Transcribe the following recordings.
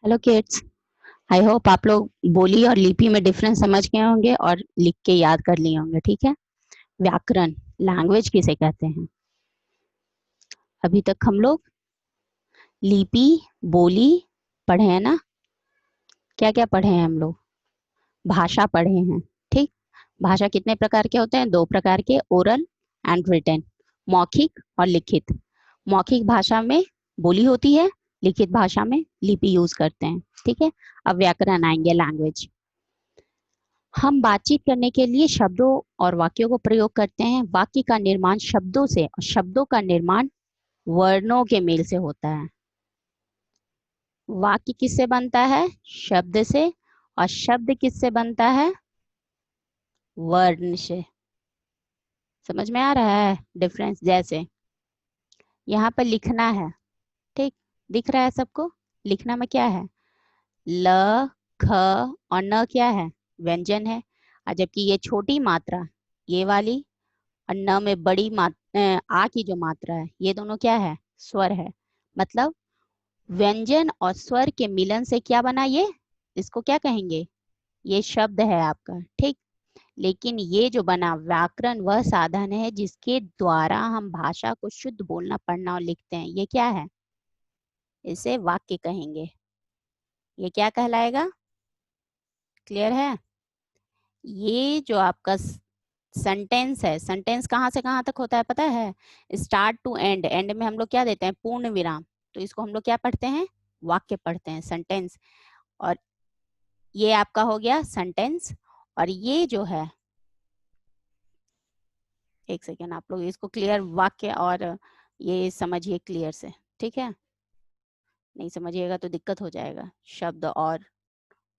Hello kids. I hope आप लोग बोली और लिपि में डिफरेंस समझ गए होंगे और लिख के याद कर लिए होंगे। ठीक है। व्याकरण लैंग्वेज किसे कहते हैं? अभी तक हम लोग लिपि बोली पढ़े हैं ना। क्या क्या पढ़े हैं हम लोग? भाषा पढ़े हैं। ठीक। भाषा कितने प्रकार के होते हैं? दो प्रकार के, ओरल एंड रिटन, मौखिक और लिखित। मौखिक भाषा में बोली होती है, लिखित भाषा में लिपि यूज करते हैं। ठीक है। अब व्याकरण आएंगे, लैंग्वेज। हम बातचीत करने के लिए शब्दों और वाक्यों को प्रयोग करते हैं। वाक्य का निर्माण शब्दों से और शब्दों का निर्माण वर्णों के मेल से होता है। वाक्य किससे बनता है? शब्द से। और शब्द किससे बनता है? वर्ण से। समझ में आ रहा है डिफरेंस? जैसे यहाँ पर लिखना है। ठीक। दिख रहा है सबको? लिखना में क्या है? ल, ख और न क्या है? व्यंजन है। और जबकि ये छोटी मात्रा, ये वाली, और न में बड़ी आ की जो मात्रा है, ये दोनों क्या है? स्वर है। मतलब व्यंजन और स्वर के मिलन से क्या बना ये? इसको क्या कहेंगे? ये शब्द है आपका। ठीक। लेकिन ये जो बना व्याकरण वह साधन है जिसके द्वारा हम भाषा को शुद्ध बोलना, पढ़ना और लिखते हैं। ये क्या है? इसे वाक्य कहेंगे। ये क्या कहलाएगा? क्लियर है? ये जो आपका सेंटेंस है, सेंटेंस कहाँ से कहाँ तक होता है पता है? Start to and. एंड में हम लोग क्या देते हैं? पूर्ण विराम। तो इसको हम लोग क्या पढ़ते हैं? वाक्य पढ़ते हैं, सेंटेंस। और ये आपका हो गया सेंटेंस। और ये जो है, एक सेकेंड, आप लोग इसको क्लियर, वाक्य और ये समझिए क्लियर से। ठीक है। नहीं समझिएगा तो दिक्कत हो जाएगा। शब्द और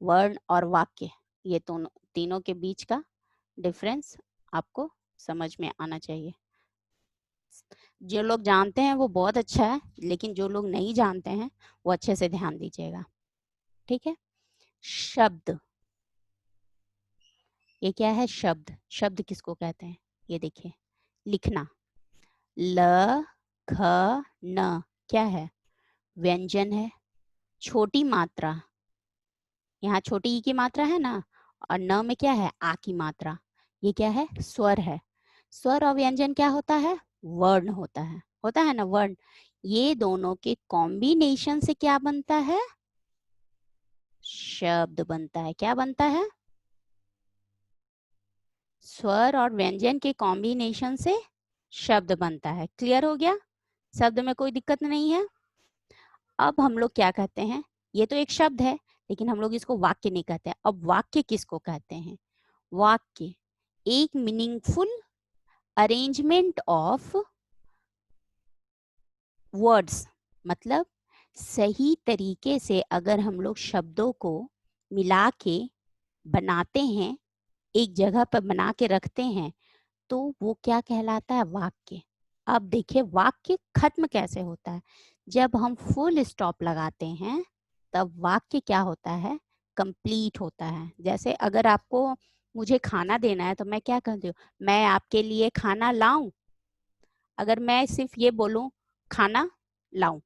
वर्ण और वाक्य, ये दोनों तीनों के बीच का डिफरेंस आपको समझ में आना चाहिए। जो लोग जानते हैं वो बहुत अच्छा है, लेकिन जो लोग नहीं जानते हैं वो अच्छे से ध्यान दीजिएगा। ठीक है। शब्द, ये क्या है? शब्द। शब्द किसको कहते हैं? ये देखिए, लिखना। ल, ख, न क्या है? व्यंजन है। छोटी मात्रा, यहाँ छोटी ई की मात्रा है ना, और न में क्या है? आ की मात्रा। ये क्या है? स्वर है। स्वर और व्यंजन क्या होता है? वर्ण होता है ना, वर्ण। ये दोनों के कॉम्बिनेशन से क्या बनता है? शब्द बनता है। क्या बनता है? स्वर और व्यंजन के कॉम्बिनेशन से शब्द बनता है। क्लियर हो गया? शब्द में कोई दिक्कत नहीं है। अब हम लोग क्या कहते हैं? ये तो एक शब्द है, लेकिन हम लोग इसको वाक्य नहीं कहते। अब वाक्य किसको कहते हैं? वाक्य एक मीनिंगफुल अरेंजमेंट ऑफ वर्ड्स। मतलब सही तरीके से अगर हम लोग शब्दों को मिला के बनाते हैं, एक जगह पर बना के रखते हैं, तो वो क्या कहलाता है? वाक्य। अब देखिए वाक्य खत्म कैसे होता है? जब हम फुल स्टॉप लगाते हैं तब वाक्य क्या होता है? कंप्लीट होता है। जैसे अगर आपको मुझे खाना देना है तो मैं क्या कहती हूँ? मैं आपके लिए खाना लाऊं। अगर मैं सिर्फ ये बोलूं खाना लाऊं,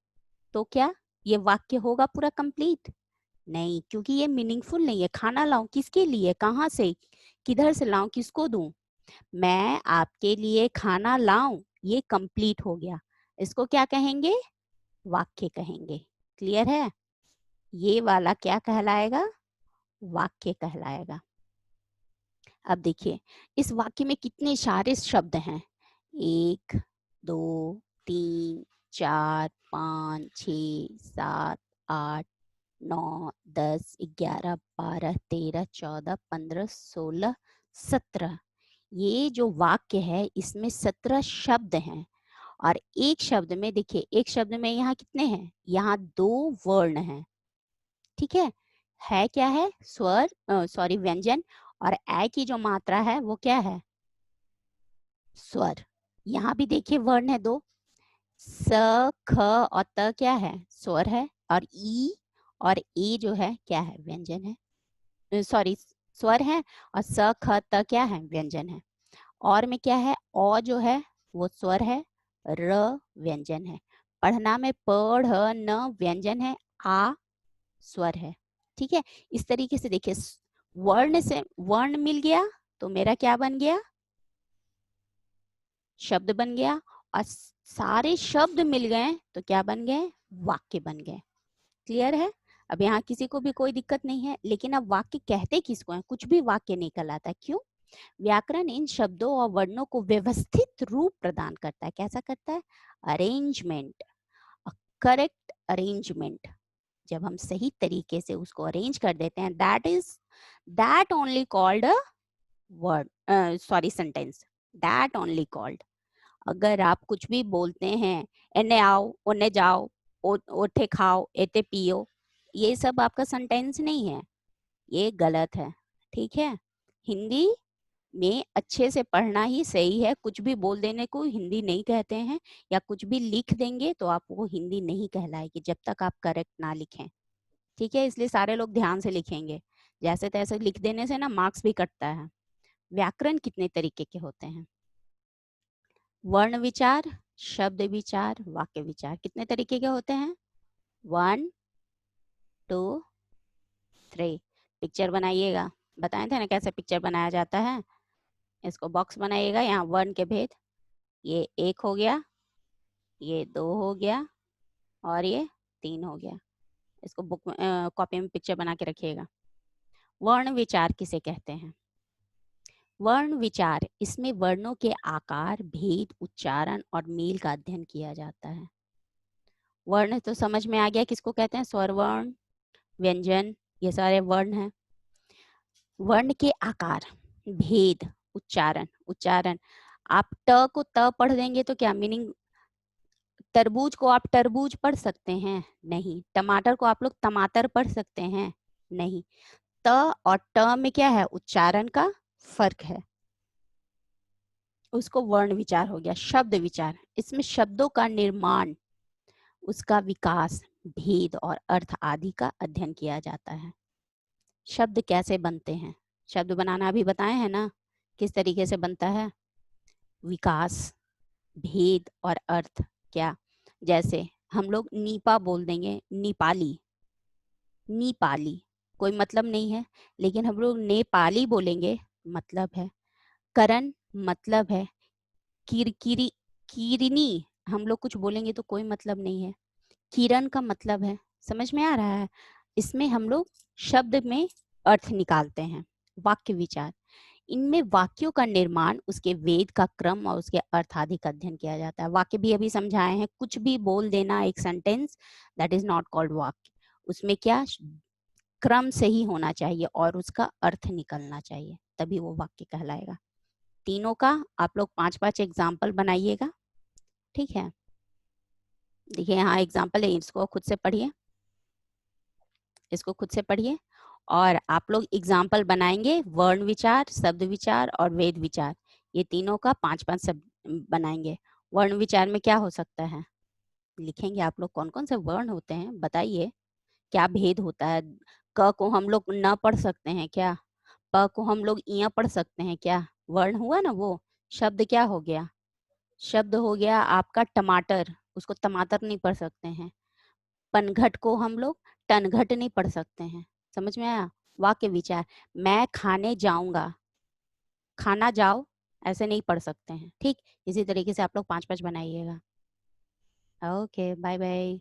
तो क्या ये वाक्य होगा पूरा कंप्लीट? नहीं, क्योंकि ये मीनिंगफुल नहीं है। खाना लाऊं किसके लिए? कहाँ से? किधर से लाऊं? किसको दूं? मैं आपके लिए खाना लाऊं, ये कंप्लीट हो गया। इसको क्या कहेंगे? वाक्य कहेंगे। क्लियर है? ये वाला क्या कहलाएगा? वाक्य कहलाएगा। अब देखिए इस वाक्य में कितने सारे शब्द हैं? 1, 2, 3, 4, 5, 6, 7, 8, 9, 10, 11, 12, 13, 14, 15, 16, 17। ये जो वाक्य है इसमें 17 शब्द हैं। और एक शब्द में देखिए, एक शब्द में यहाँ कितने हैं? यहाँ 2 वर्ण हैं। ठीक है क्या है? स्वर, सॉरी, व्यंजन। और ए की जो मात्रा है वो क्या है? स्वर। यहाँ भी देखिए वर्ण है 2, स, ख और त क्या है? स्वर है। और ई और ए जो है क्या है? व्यंजन है। सॉरी, स्वर है। और स, ख, त क्या है? व्यंजन है। और में क्या है? औ जो है वो स्वर है, र व्यंजन है। पढ़ना में पढ़ न व्यंजन है, आ स्वर है। ठीक है, इस तरीके से देखिए, वर्ण से वर्ण मिल गया तो मेरा क्या बन गया, शब्द बन गया, और सारे शब्द मिल गए तो क्या बन गए, वाक्य बन गए। क्लियर है? अब यहाँ किसी को भी कोई दिक्कत नहीं है, लेकिन अब वाक्य कहते किसको है, कुछ भी वाक्य निकल आता है। क्यों? व्याकरण इन शब्दों और वर्णों को व्यवस्थित रूप प्रदान करता है। कैसा करता है? Arrangement, correct arrangement. जब हम सही तरीके से उसको अरेंज कर देते हैं, that only called a word, sorry sentence, that only called. अगर आप कुछ भी बोलते हैं, एने आओ, ओने जाओ, ओठे खाओ, एते पियो, ये सब आपका सेंटेंस नहीं है, ये गलत है। ठीक है, हिंदी में अच्छे से पढ़ना ही सही है। कुछ भी बोल देने को हिंदी नहीं कहते हैं, या कुछ भी लिख देंगे तो आपको हिंदी नहीं कहलाएगी जब तक आप करेक्ट ना लिखें। ठीक है, इसलिए सारे लोग ध्यान से लिखेंगे। जैसे तैसे लिख देने से ना मार्क्स भी कटता है। व्याकरण कितने तरीके के होते हैं? वर्ण विचार, शब्द विचार, वाक्य विचार, कितने तरीके के होते हैं? 1 2 3। पिक्चर बनाइएगा, बताए थे ना कैसे पिक्चर बनाया जाता है। इसको बॉक्स बनाइएगा, यहाँ वर्ण के भेद, ये 1 हो गया, ये 2 हो गया, और ये 3 हो गया। इसको बुक कॉपी में पिक्चर बना के रखिएगा। वर्ण विचार किसे कहते हैं? वर्ण विचार, इसमें वर्णों के आकार, भेद, उच्चारण और मेल का अध्ययन किया जाता है। वर्ण तो समझ में आ गया किसको कहते हैं, स्वर वर्ण, व्यंजन, ये सारे वर्ण हैं। वर्ण के आकार, भेद, उच्चारण आप ट को त पढ़ देंगे तो क्या मीनिंग, तरबूज को आप तरबूज पढ़ सकते हैं? नहीं। टमाटर को आप लोग टमाटर पढ़ सकते हैं? नहीं। त और ट में क्या है, उच्चारण का फर्क है, उसको वर्ण विचार हो गया। शब्द विचार, इसमें शब्दों का निर्माण, उसका विकास, भेद और अर्थ आदि का अध्ययन किया जाता है। शब्द कैसे बनते हैं? शब्द बनाना अभी बताए हैं ना, किस तरीके से बनता है? विकास, भेद और अर्थ। क्या? जैसे हम लोग नीपा बोल देंगे, निपाली, नीपाली कोई मतलब नहीं है, लेकिन हम लोग नेपाली बोलेंगे, मतलब है। करण मतलब है। किरकिरी, कीरनी हम लोग कुछ बोलेंगे तो कोई मतलब नहीं है, किरण का मतलब है। समझ में आ रहा है? इसमें हम लोग शब्द में अर्थ निकालते हैं। वाक्य विचार, इनमें वाक्यों का निर्माण, उसके वेद का क्रम और उसके अर्थ आदि का अध्ययन किया जाता है। वाक्य भी अभी समझाए हैं, कुछ भी बोल देना एक sentence, that is not called वाक्य। उसमें क्या, क्रम से ही होना चाहिए और उसका अर्थ निकलना चाहिए, तभी वो वाक्य कहलाएगा। तीनों का आप लोग 5-5 एग्जाम्पल बनाइएगा। ठीक है, देखिए यहाँ एग्जाम्पल है, इसको खुद से पढ़िए, इसको खुद से पढ़िए, और आप लोग एग्जाम्पल बनाएंगे वर्ण विचार, शब्द विचार और वेद विचार, ये तीनों का 5-5 सब बनाएंगे। वर्ण विचार में क्या हो सकता है, लिखेंगे आप लोग कौन कौन से वर्ण होते हैं, बताइए क्या भेद होता है। क को हम लोग न पढ़ सकते हैं क्या? प को हम लोग इया पढ़ सकते हैं क्या? वर्ण हुआ ना वो। शब्द क्या हो गया? शब्द हो गया आपका टमाटर, उसको टमाटर नहीं पढ़ सकते हैं। पनघट को हम लोग टनघट नहीं पढ़ सकते हैं। समझ में आया? वाक्य विचार, मैं खाने जाऊंगा, खाना जाओ ऐसे नहीं पढ़ सकते हैं। ठीक, इसी तरीके से आप लोग 5-5 बनाइएगा। Okay, bye bye.